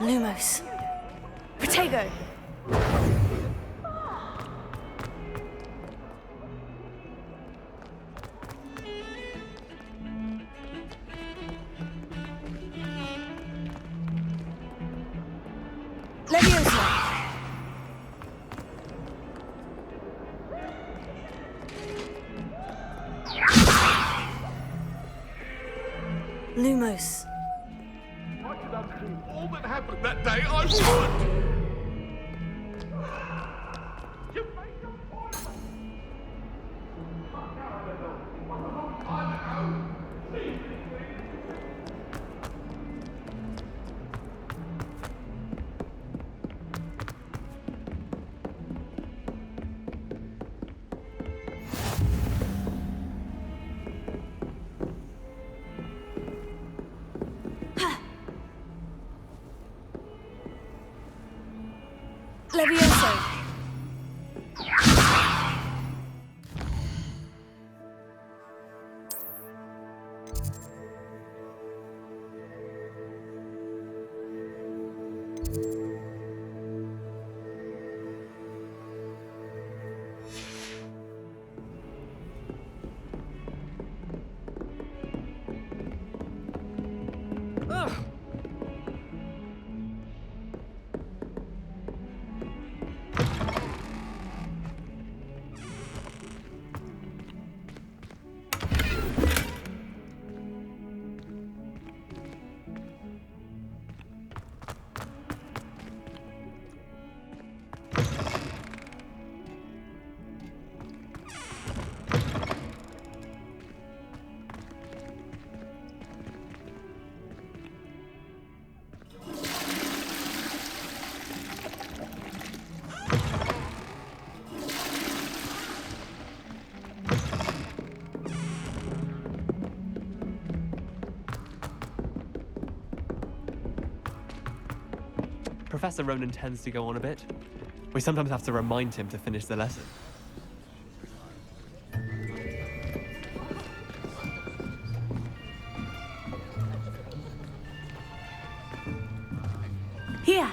Lumos. Protego. Leviosa. Lumos. I could undo all that happened that day, I would! You make a point! Leviosa. Professor Ronan tends to go on a bit. We sometimes have to remind him to finish the lesson. Here,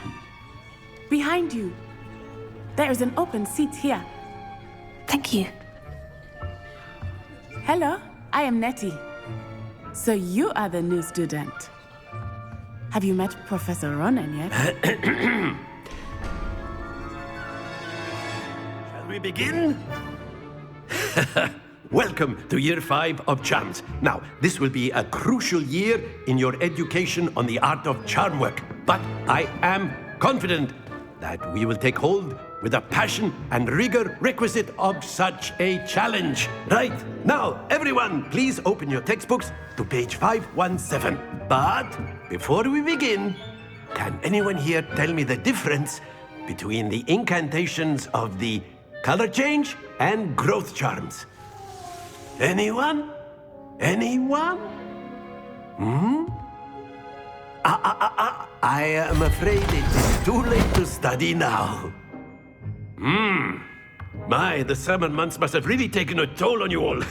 behind you. There is an open seat here. Thank you. Hello, I am Nettie. So you are the new student. Have you met Professor Ronan yet? Shall we begin? Welcome to Year 5 of Charms. Now, this will be a crucial year in your education on the art of charm work. But I am confident that we will take hold with the passion and rigor requisite of such a challenge. Right, now, everyone, please open your textbooks to page 517. But before we begin, can anyone here tell me the difference between the incantations of the color change and growth charms? Anyone? Anyone? I am afraid it is too late to study now. My, the summer months must have really taken a toll on you all.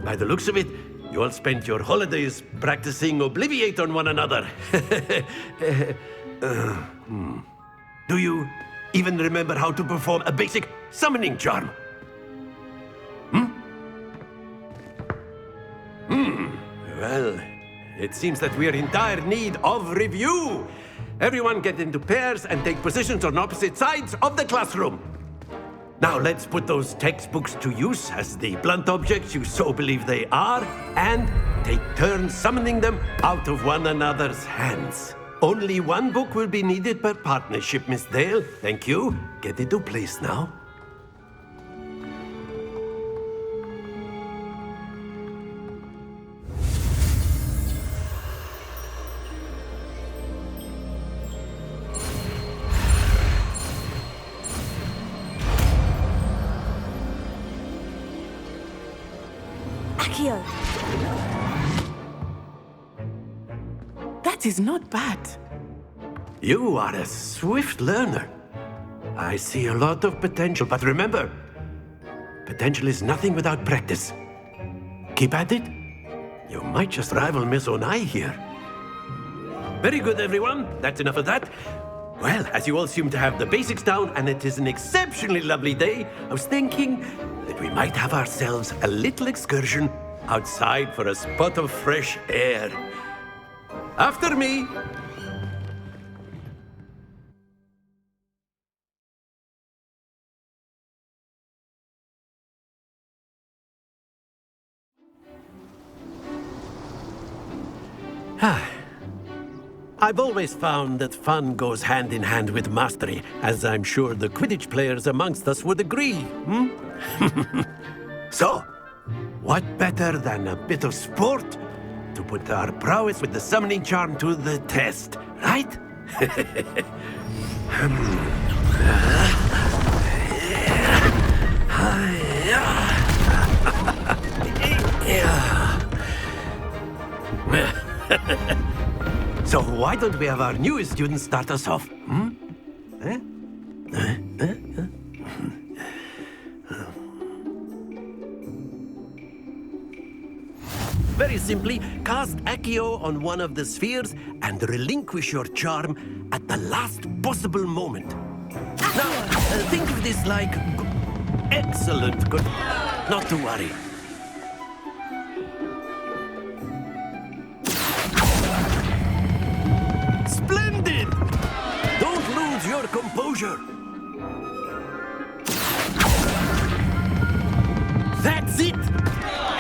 By the looks of it, you all spent your holidays practicing Obliviate on one another. Do you even remember how to perform a basic summoning charm? Well, it seems that we are in dire need of review. Everyone get into pairs and take positions on opposite sides of the classroom. Now let's put those textbooks to use as the blunt objects you so believe they are, and take turns summoning them out of one another's hands. Only one book will be needed per partnership, Miss Dale. Thank you. Get into place now. That is not bad. You are a swift learner. I see a lot of potential, but remember, potential is nothing without practice. Keep at it. You might just rival Miss Onai here. Very good, everyone. That's enough of that. Well, as you all seem to have the basics down, and it is an exceptionally lovely day, I was thinking that we might have ourselves a little excursion outside for a spot of fresh air. After me. I've always found that fun goes hand in hand with mastery, as I'm sure the Quidditch players amongst us would agree. So, what better than a bit of sport to put our prowess with the summoning charm to the test, right? So why don't we have our newest student start us off? Very simply, cast Accio on one of the spheres and relinquish your charm at the last possible moment. Now, think of this like... Excellent, good. Not to worry. Splendid! Don't lose your composure. That's it!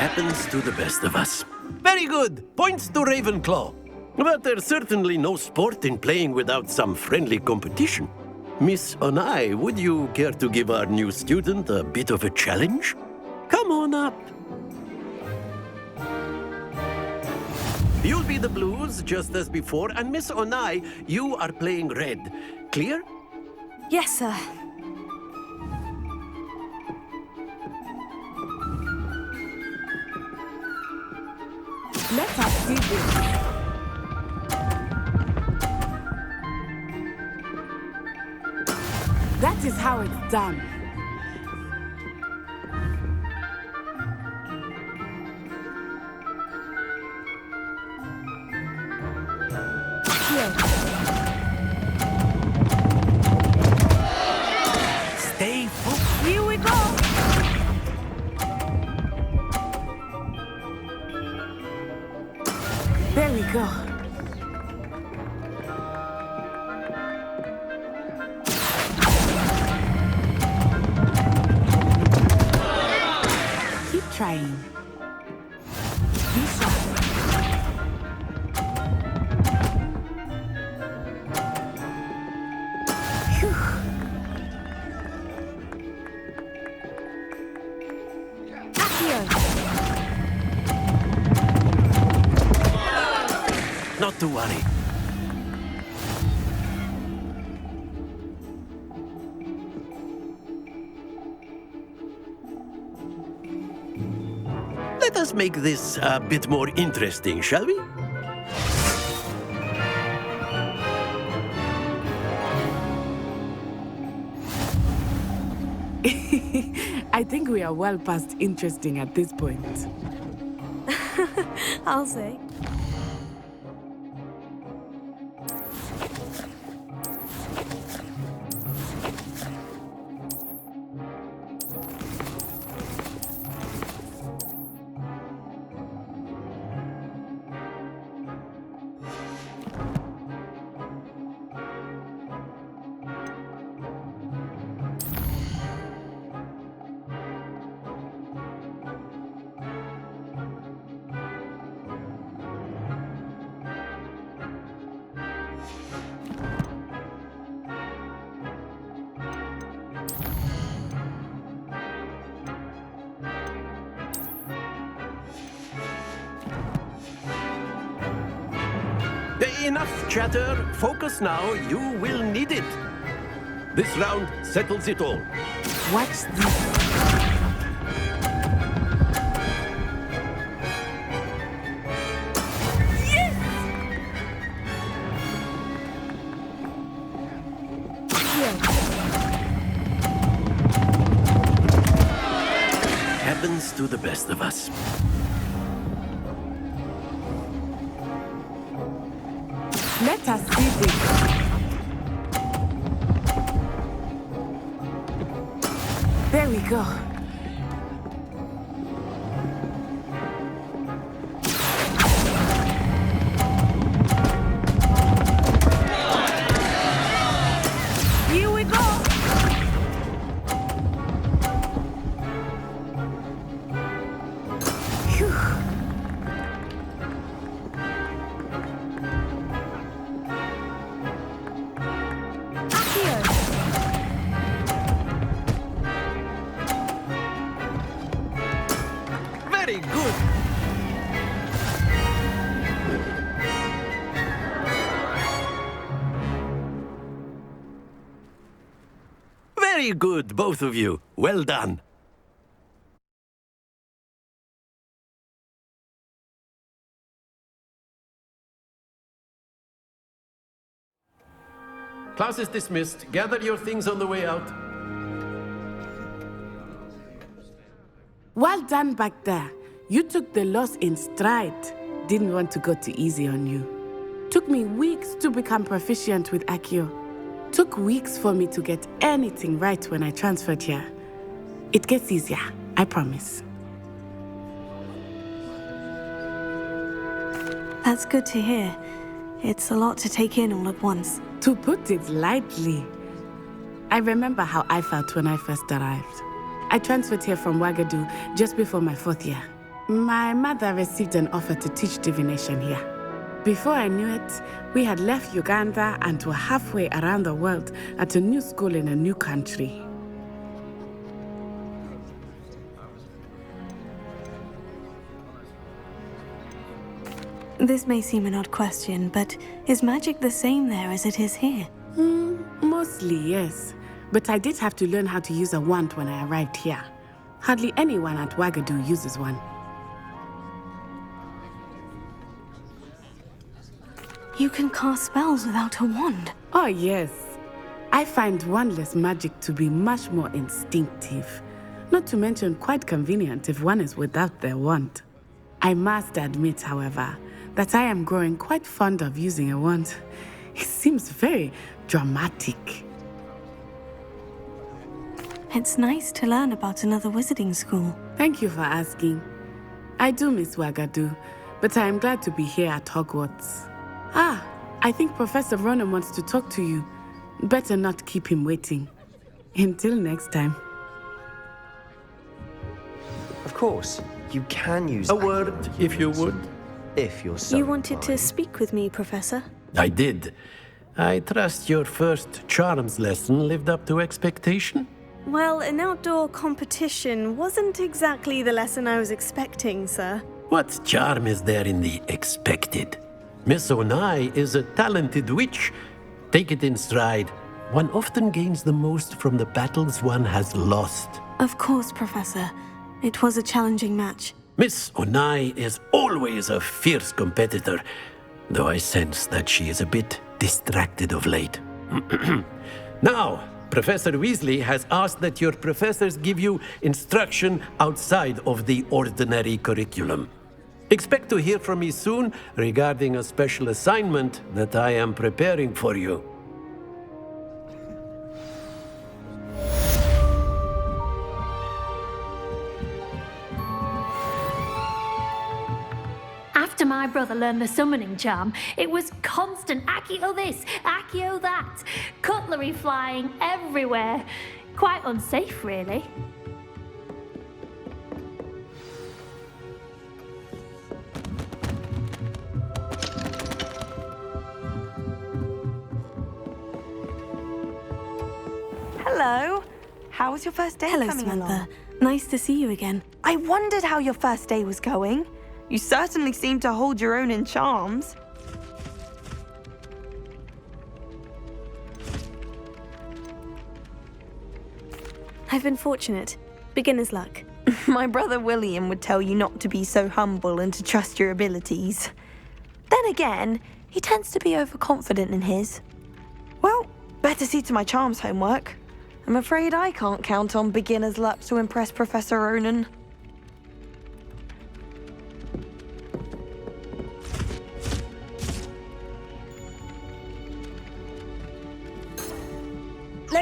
Happens to the best of us. Very good. Points to Ravenclaw. But there's certainly no sport in playing without some friendly competition. Miss Onai, would you care to give our new student a bit of a challenge? Come on up. You'll be the blues, just as before, and Miss Onai, you are playing red. Clear? Yes, sir. Let us see this. That is how it's done. Stay focused. Here we go. There we go. Keep trying. Be sharp. Phew. Accio. Not to worry. Let us make this a bit more interesting, shall we? I think we are well past interesting at this point. I'll say. Enough chatter. Focus now. You will need it. This round settles it all. Watch this. Happens to the best of us. Let us see this. There we go. Here we go. Phew. Very good. Very good, both of you. Well done. Class is dismissed. Gather your things on the way out. Well done back there. You took the loss in stride. Didn't want to go too easy on you. Took me weeks to become proficient with Accio. Took weeks for me to get anything right when I transferred here. It gets easier, I promise. That's good to hear. It's a lot to take in all at once. To put it lightly, I remember how I felt when I first arrived. I transferred here from Ouagadougou just before my 4th year. My mother received an offer to teach divination here. Before I knew it, we had left Uganda and were halfway around the world at a new school in a new country. This may seem an odd question, but is magic the same there as it is here? Mostly, yes. But I did have to learn how to use a wand when I arrived here. Hardly anyone at Ouagadougou uses one. You can cast spells without a wand. Oh, yes. I find wandless magic to be much more instinctive. Not to mention quite convenient if one is without their wand. I must admit, however, that I am growing quite fond of using a wand. It seems very dramatic. It's nice to learn about another wizarding school. Thank you for asking. I do miss Ouagadougou, but I am glad to be here at Hogwarts. Ah, I think Professor Ronan wants to talk to you. Better not keep him waiting. Until next time. Of course, you can use A word, if you would. if you're so You wanted to inclined. speak with me, Professor? I did. I trust your first charms lesson lived up to expectation? Well, an outdoor competition wasn't exactly the lesson I was expecting, sir. What charm is there in the expected? Miss Onai is a talented witch. Take it in stride. One often gains the most from the battles one has lost. Of course, Professor. It was a challenging match. Miss Onai is always a fierce competitor, though I sense that she is a bit distracted of late. Now, Professor Weasley has asked that your professors give you instruction outside of the ordinary curriculum. Expect to hear from me soon regarding a special assignment that I am preparing for you. After my brother learned the summoning charm, it was constant Accio this, Accio that, cutlery flying everywhere. Quite unsafe, really. Hello. How was your first day Hello, coming Samantha. along? Nice to see you again. I wondered how your first day was going. You certainly seem to hold your own in charms. I've been fortunate. Beginner's luck. My brother William would tell you not to be so humble and to trust your abilities. Then again, he tends to be overconfident in his. Well, better see to my charms homework. I'm afraid I can't count on beginner's luck to impress Professor Ronan.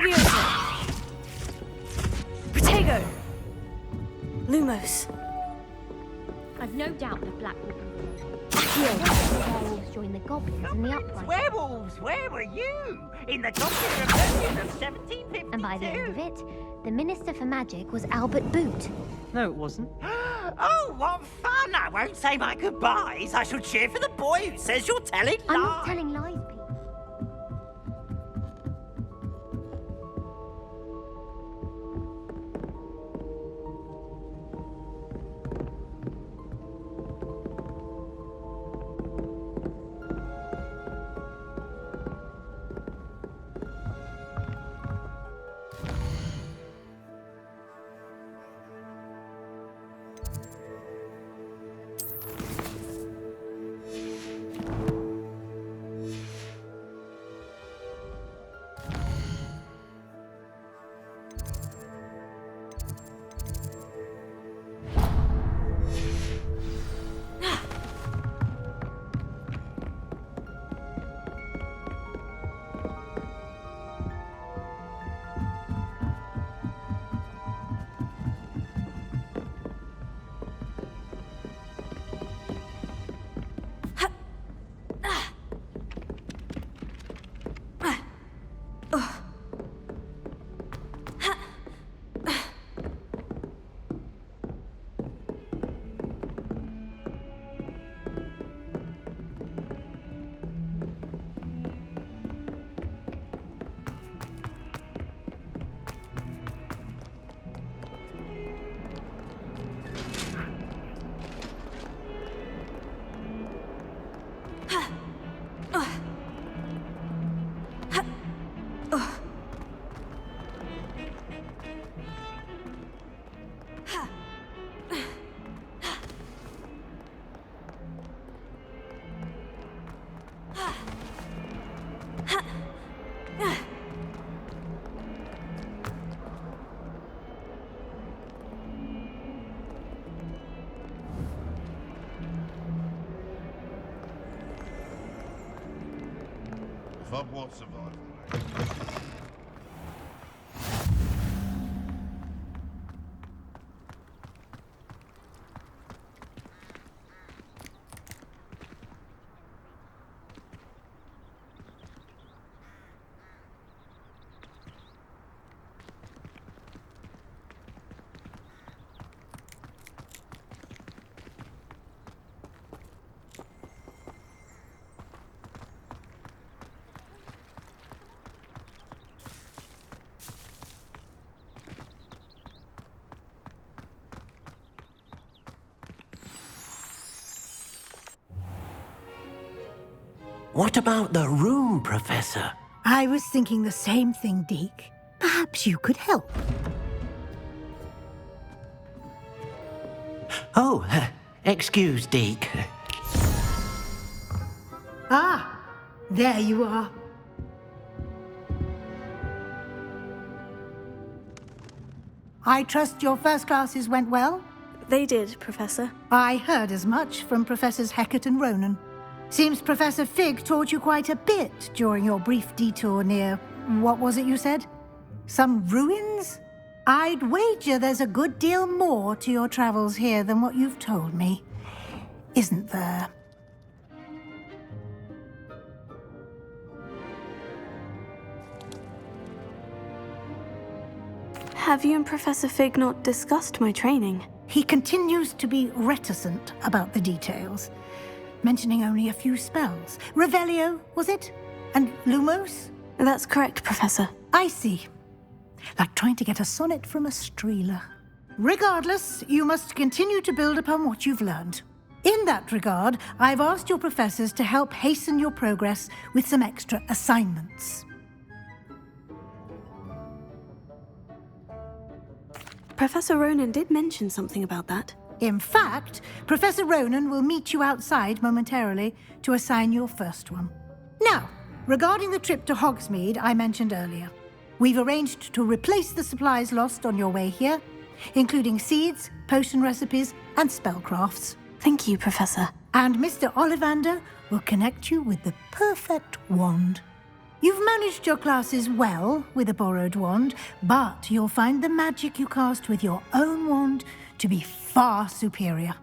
Leviosa! Protego! Lumos. I've no doubt the black will be here. Werewolves join the goblins in the uprising. Werewolves, where were you? In the Doctrine and Rebellion of 1752? And by the end of it, the Minister for Magic was Albert Boot. No, it wasn't. Oh, what fun! I won't say my goodbyes. I shall cheer for the boy who says you're telling lies. I'm not telling lies, Pete. Hogwarts survival. What about the room, Professor? I was thinking the same thing, Deke. Perhaps you could help. Oh, excuse, Deke. Ah, there you are. I trust your first classes went well? They did, Professor. I heard as much from Professors Hecat and Ronan. Seems Professor Fig taught you quite a bit during your brief detour near... what was it you said? Some ruins? I'd wager there's a good deal more to your travels here than what you've told me. Isn't there? Have you and Professor Fig not discussed my training? He continues to be reticent about the details, mentioning only a few spells. Revelio, was it? And Lumos? That's correct, Professor. I see. Like trying to get a sonnet from a streeler. Regardless, you must continue to build upon what you've learned. In that regard, I've asked your professors to help hasten your progress with some extra assignments. Professor Ronan did mention something about that. In fact, Professor Ronan will meet you outside momentarily to assign your first one. Now, regarding the trip to Hogsmeade I mentioned earlier, we've arranged to replace the supplies lost on your way here, including seeds, potion recipes, and spellcrafts. Thank you, Professor. And Mr. Ollivander will connect you with the perfect wand. You've managed your classes well with a borrowed wand, but you'll find the magic you cast with your own wand to be far superior.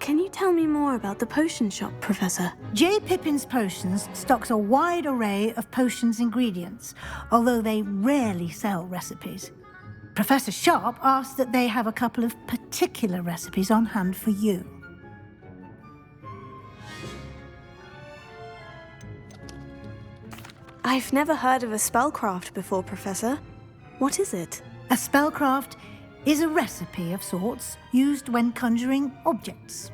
Can you tell me more about the potion shop, Professor? J. Pippin's Potions stocks a wide array of potions ingredients, although they rarely sell recipes. Professor Sharp asked that they have a couple of particular recipes on hand for you. I've never heard of a spellcraft before, Professor. What is it? A spellcraft is a recipe of sorts used when conjuring objects.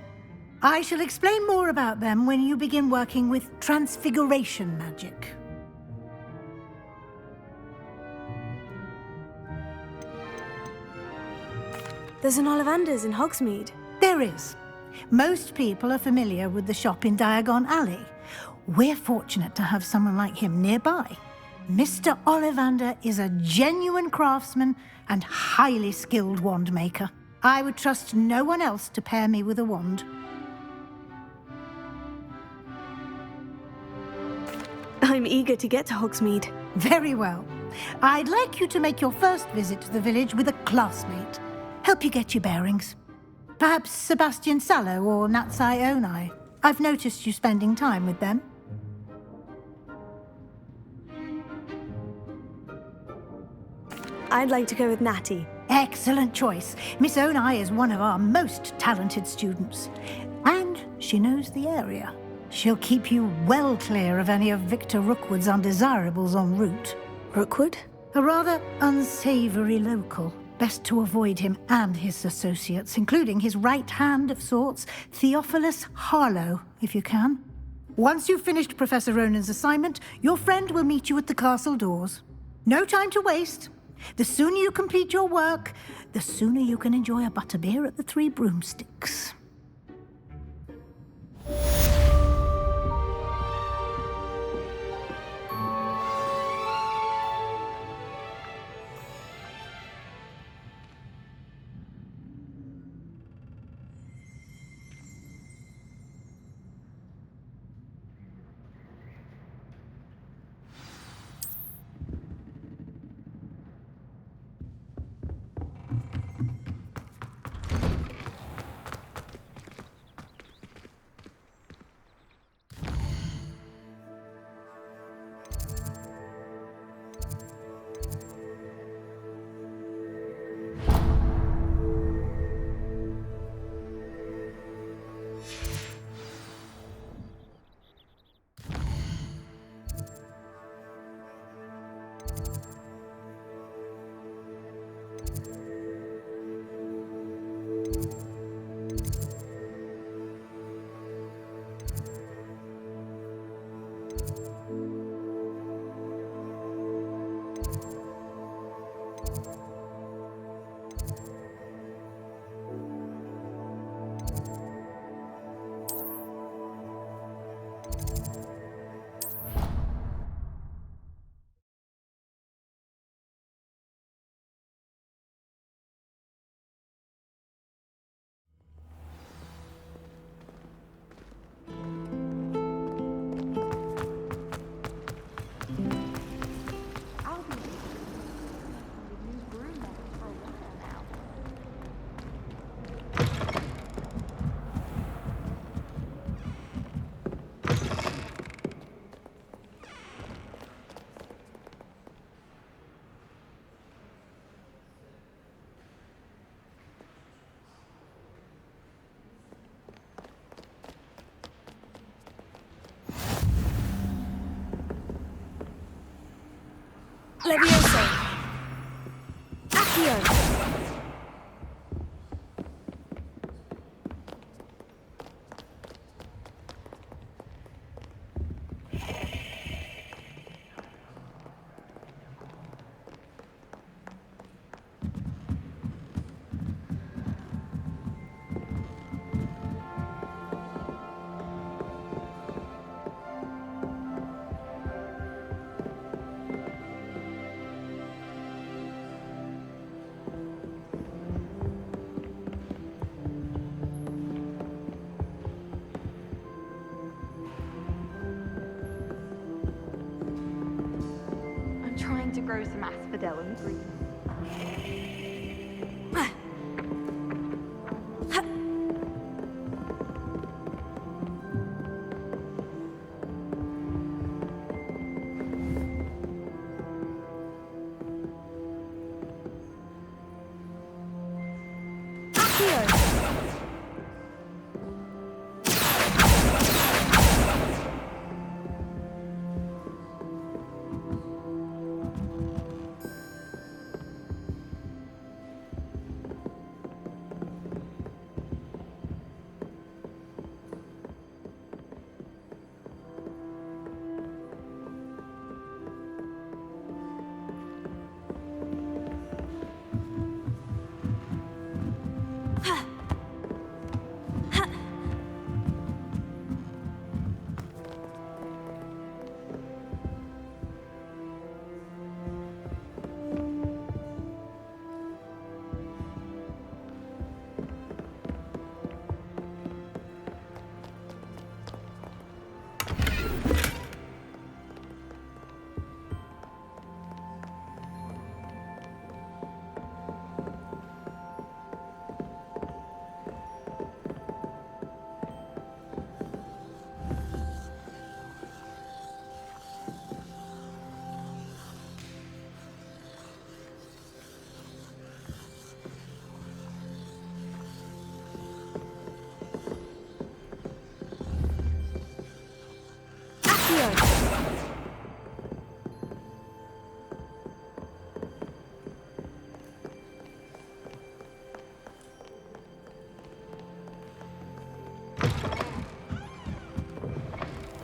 I shall explain more about them when you begin working with transfiguration magic. There's an Ollivander's in Hogsmeade. There is. Most people are familiar with the shop in Diagon Alley. We're fortunate to have someone like him nearby. Mr. Ollivander is a genuine craftsman and highly skilled wand maker. I would trust no one else to pair me with a wand. I'm eager to get to Hogsmeade. Very well. I'd like you to make your first visit to the village with a classmate. Help you get your bearings. Perhaps Sebastian Sallow or Natsai Onai. I've noticed you spending time with them. I'd like to go with Natty. Excellent choice. Miss Onai is one of our most talented students. And she knows the area. She'll keep you well clear of any of Victor Rookwood's undesirables en route. Rookwood? A rather unsavory local. Best to avoid him and his associates, including his right hand of sorts, Theophilus Harlow, if you can. Once you've finished Professor Ronan's assignment, your friend will meet you at the castle doors. No time to waste. The sooner you complete your work, the sooner you can enjoy a butterbeer at the Three Broomsticks. Levioso. Accio. grow some asphodel and green.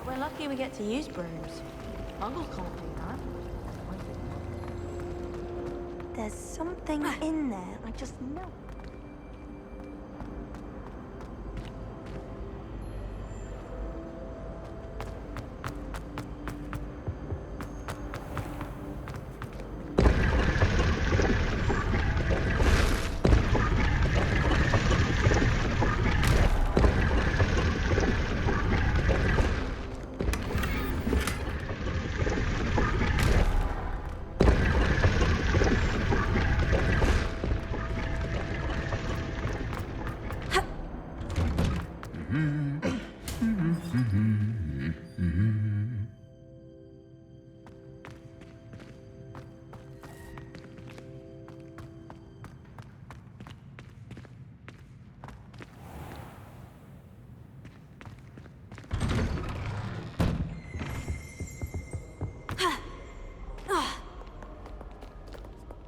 We're lucky we get to use brooms. Muggles can't do that. There's something in there, I just know.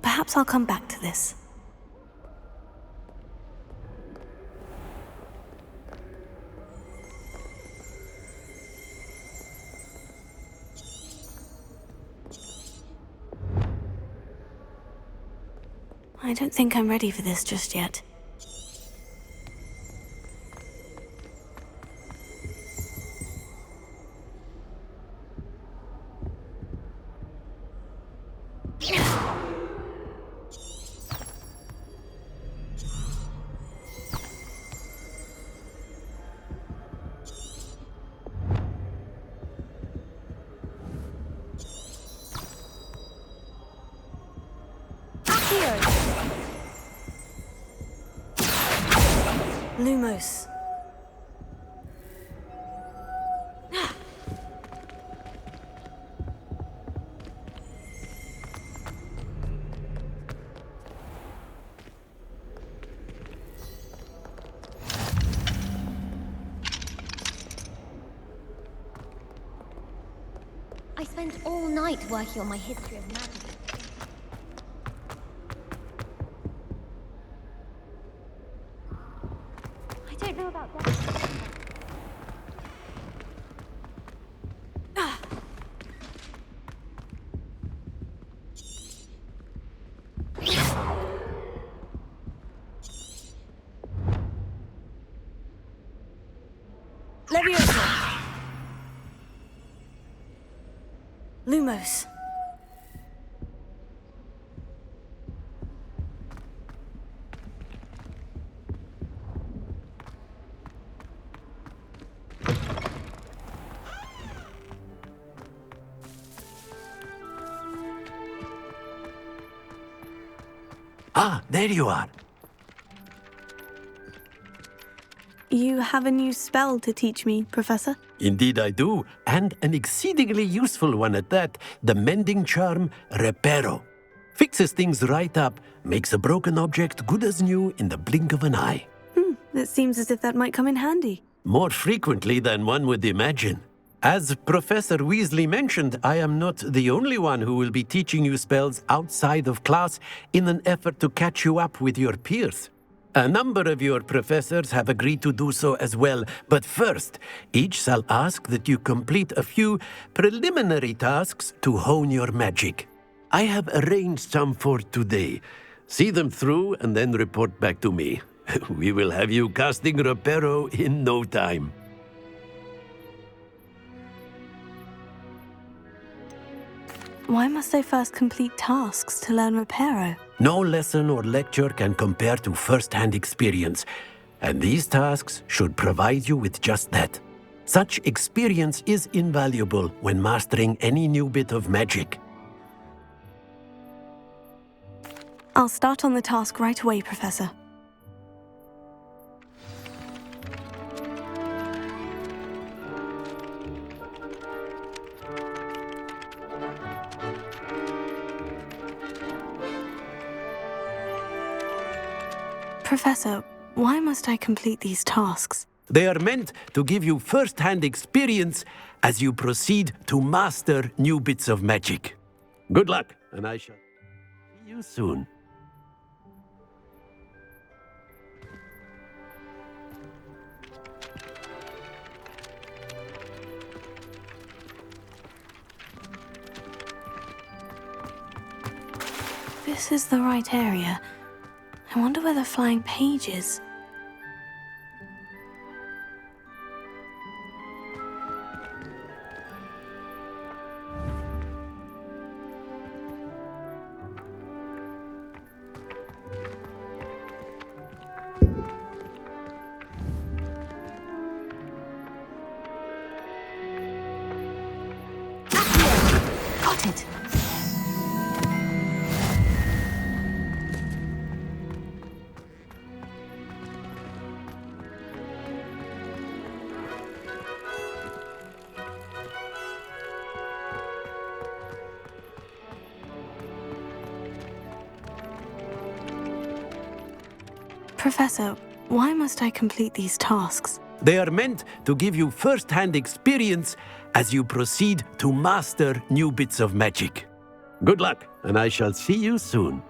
Perhaps I'll come back to this. I don't think I'm ready for this just yet. Lumos. I spent all night working on my history of magic. I don't know about that. Leviosa. Lumos. Ah, there you are. You have a new spell to teach me, Professor? Indeed I do, and an exceedingly useful one at that, the mending charm Reparo. Fixes things right up, makes a broken object good as new in the blink of an eye. It seems as if that might come in handy. More frequently than one would imagine. As Professor Weasley mentioned, I am not the only one who will be teaching you spells outside of class in an effort to catch you up with your peers. A number of your professors have agreed to do so as well, but first, each shall ask that you complete a few preliminary tasks to hone your magic. I have arranged some for today. See them through and then report back to me. We will have you casting Reparo in no time. Why must I first complete tasks to learn Reparo? No lesson or lecture can compare to first-hand experience, and these tasks should provide you with just that. Such experience is invaluable when mastering any new bit of magic. I'll start on the task right away, Professor. Professor, why must I complete these tasks? They are meant to give you first-hand experience as you proceed to master new bits of magic. Good luck, and I shall see you soon. This is the right area. I wonder where the flying page is. Got it. Professor, why must I complete these tasks? They are meant to give you first-hand experience as you proceed to master new bits of magic. Good luck, and I shall see you soon.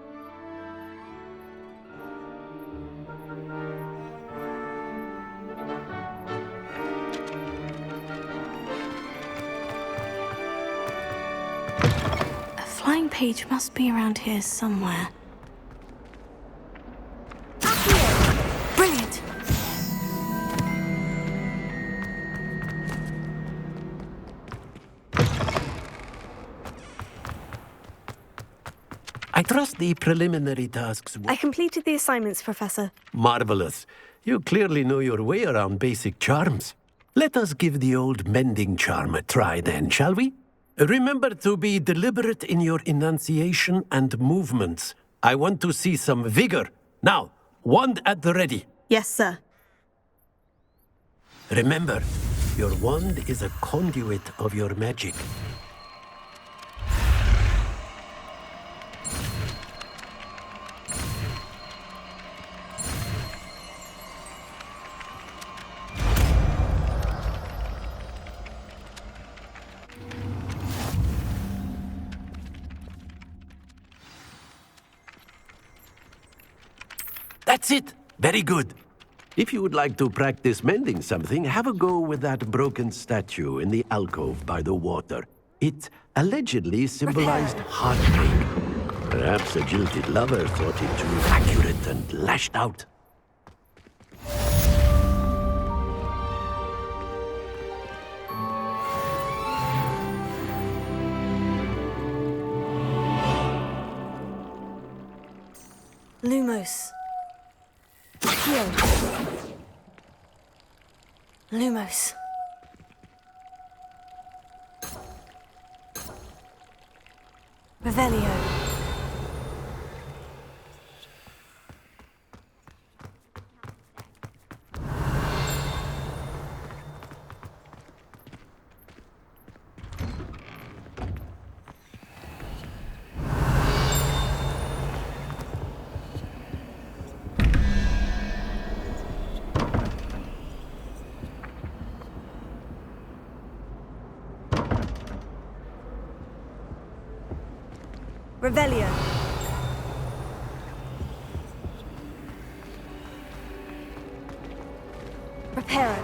A flying page must be around here somewhere. Brilliant! I trust the preliminary tasks were I completed the assignments, Professor. marvelous. You clearly know your way around basic charms. Let us give the old mending charm a try then, shall we? Remember to be deliberate in your enunciation and movements. I want to see some vigor. Now, wand at the ready. Yes, sir. Remember, your wand is a conduit of your magic. That's it! Very good. If you would like to practice mending something, have a go with that broken statue in the alcove by the water. It allegedly symbolized heartbreak. Perhaps a jilted lover thought it too accurate and lashed out. Lumos. Accio. Lumos. Revelio. Revelio. Reparo.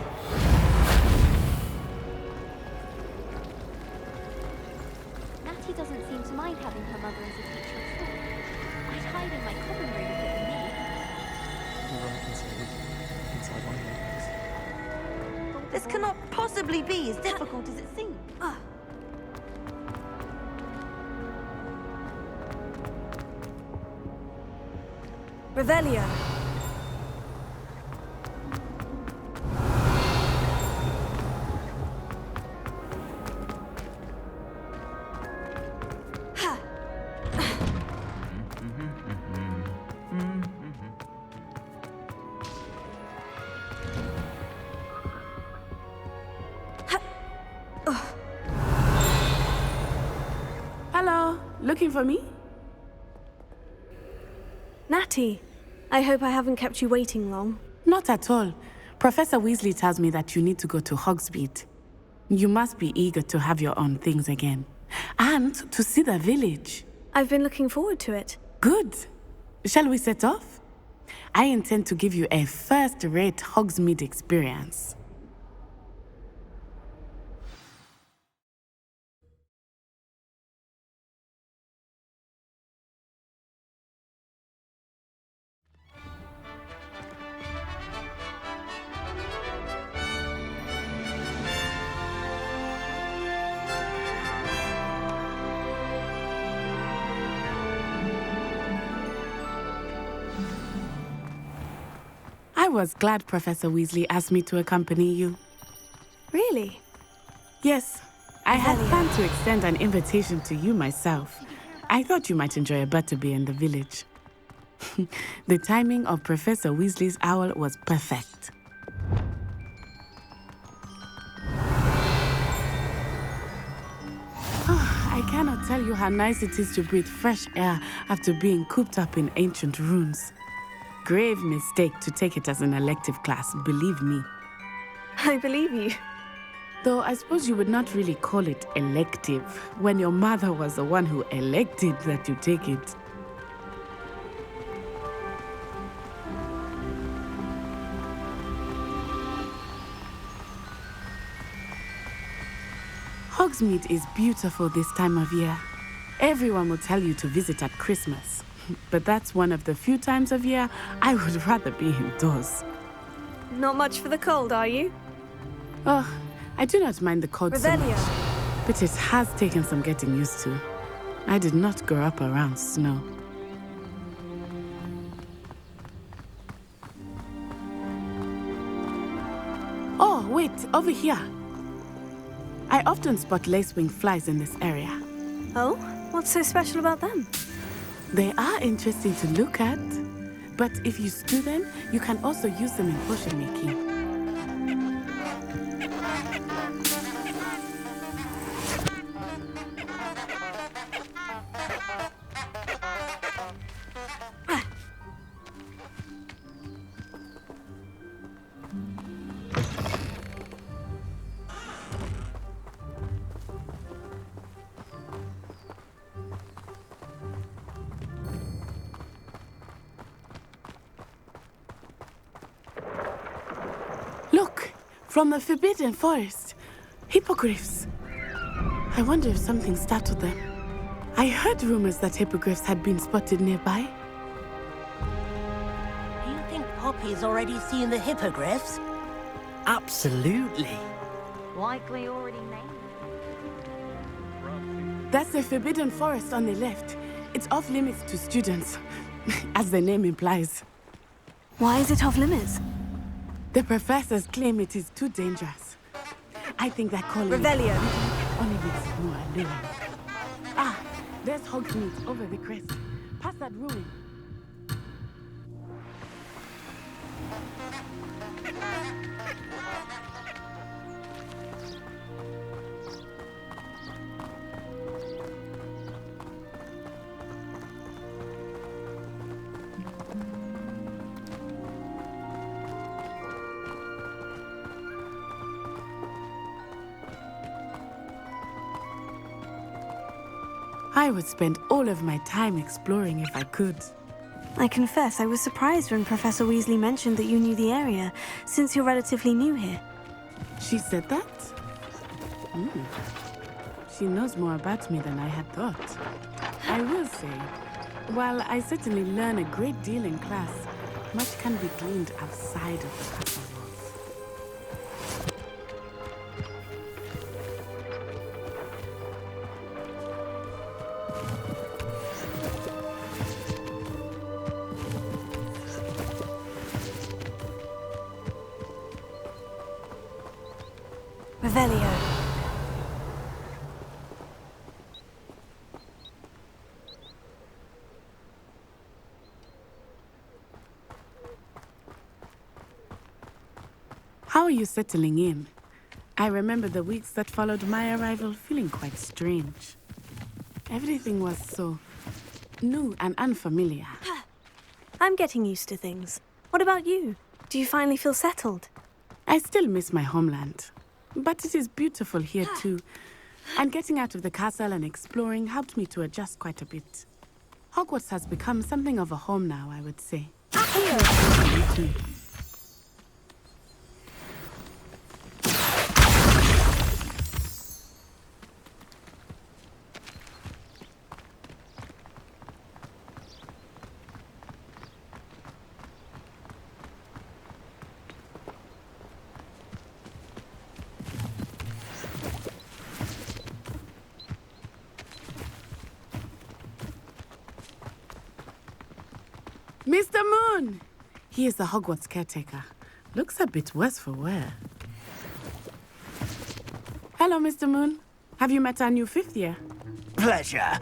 Natty doesn't seem to mind having her mother as a teacher at all. I'd hide in my common room if it were me. This cannot possibly be as difficult as it seems. Revelio. Hello, looking for me? Natty, I hope I haven't kept you waiting long. Not at all. Professor Weasley tells me that you need to go to Hogsmeade. You must be eager to have your own things again. And to see the village. I've been looking forward to it. Good. Shall we set off? I intend to give you a first-rate Hogsmeade experience. I was glad Professor Weasley asked me to accompany you. Really? Yes. I had planned to extend an invitation to you myself. I thought you might enjoy a butterbeer in the village. The timing of Professor Weasley's owl was perfect. I cannot tell you how nice it is to breathe fresh air after being cooped up in ancient rooms. Grave mistake to take it as an elective class, believe me. I believe you. Though I suppose you would not really call it elective when your mother was the one who elected that you take it. Hogsmeade is beautiful this time of year. Everyone will tell you to visit at Christmas. But that's one of the few times of year I would rather be indoors. Not much for the cold, are you? Oh, I do not mind the cold so Revelio. much. But it has taken some getting used to. I did not grow up around snow. Oh, wait, over here. I often spot lacewing flies in this area. Oh? What's so special about them? They are interesting to look at, but if you stew them, you can also use them in potion making. Look, from the Forbidden Forest. Hippogriffs. I wonder if something startled them. I heard rumors that hippogriffs had been spotted nearby. Do you think Poppy's already seen the hippogriffs? Absolutely. Likely already named. That's the Forbidden Forest on the left. It's off limits to students, as the name implies. Why is it off limits? The professors claim it is too dangerous. I think that calling Revelio. only makes it more alluring. Ah, there's Hogsmeade over the crest. Past that ruin. I would spend all of my time exploring if I could. I confess I was surprised when Professor Weasley mentioned that you knew the area, since you're relatively new here. She said that? She knows more about me than I had thought. I will say, while I certainly learn a great deal in class, much can be gleaned outside of the castle walls. Revelio. How are you settling in? I remember the weeks that followed my arrival feeling quite strange. Everything was so new and unfamiliar. I'm getting used to things. What about you? Do you finally feel settled? I still miss my homeland, but it is beautiful here too. And getting out of the castle and exploring helped me to adjust quite a bit. Hogwarts has become something of a home now, I would say. Too. Mr. Moon! He is the Hogwarts caretaker. Looks a bit worse for wear. Hello, Mr. Moon. Have you met our new fifth year? Pleasure.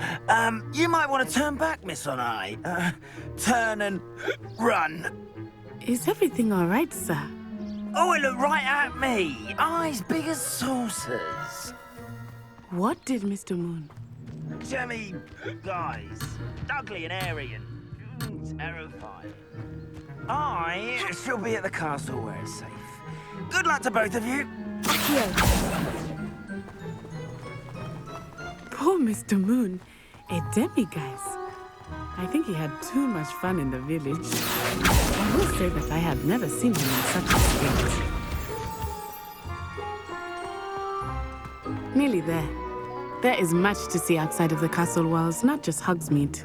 You might want to turn back, Miss Onai. Turn and run. Is everything all right, sir? Oh, it looked right at me. Eyes big as saucers. What did Mr. Moon? Jemmy, guys. Ugly and airy and terrifying. I shall be at the castle where it's safe. Good luck to both of you. Poor Mr. Moon. A demi-guise. I think he had too much fun in the village. I will say that I have never seen him in such a state. Nearly there. There is much to see outside of the castle walls, not just Hogsmeade.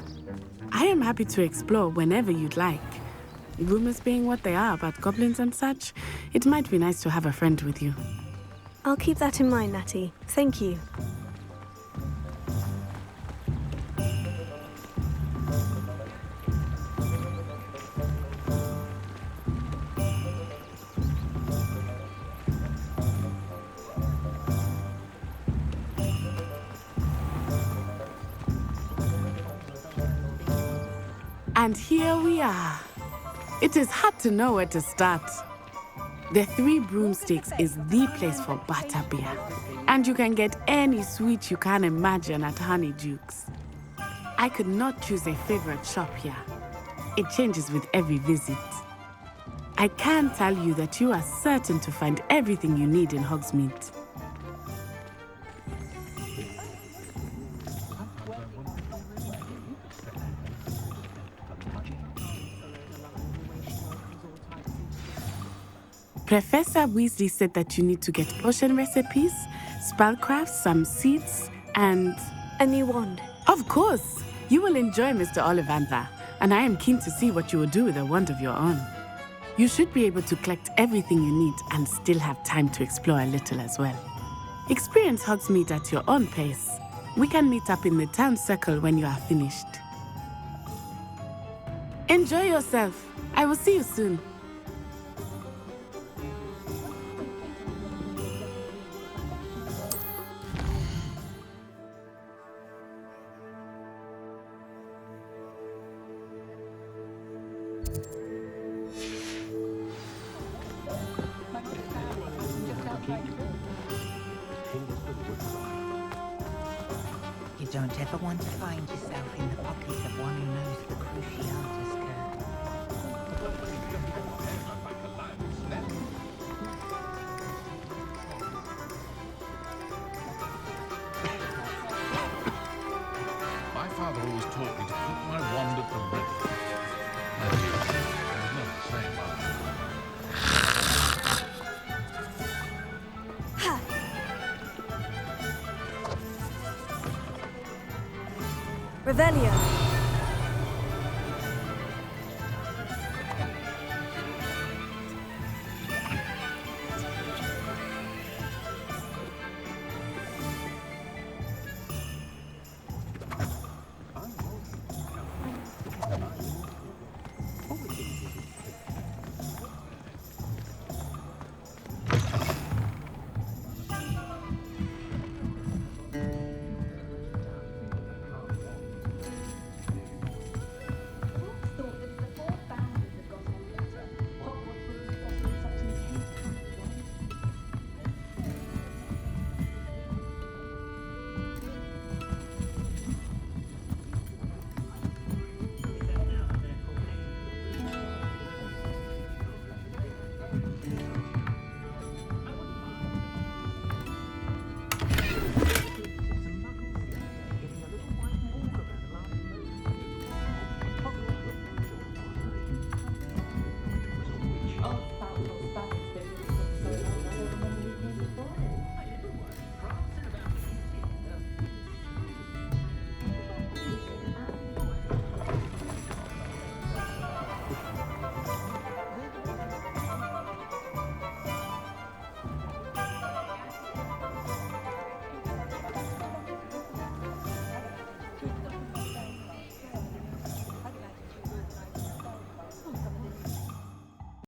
I am happy to explore whenever you'd like. Rumors being what they are about goblins and such, it might be nice to have a friend with you. I'll keep that in mind, Natty. Thank you. And here we are. It is hard to know where to start. The Three Broomsticks is the place for butterbeer. And you can get any sweet you can imagine at Honeydukes. I could not choose a favorite shop here. It changes with every visit. I can tell you that you are certain to find everything you need in Hogsmeade. Professor Weasley said that you need to get potion recipes, spellcrafts, some seeds, and... a new wand. Of course! You will enjoy Mr. Ollivander, and I am keen to see what you will do with a wand of your own. You should be able to collect everything you need and still have time to explore a little as well. Experience Hogsmeade at your own pace. We can meet up in the town circle when you are finished. Enjoy yourself. I will see you soon. You don't ever want to find yourself in the pocket of one who knows the Cruciatus curse. Revelio.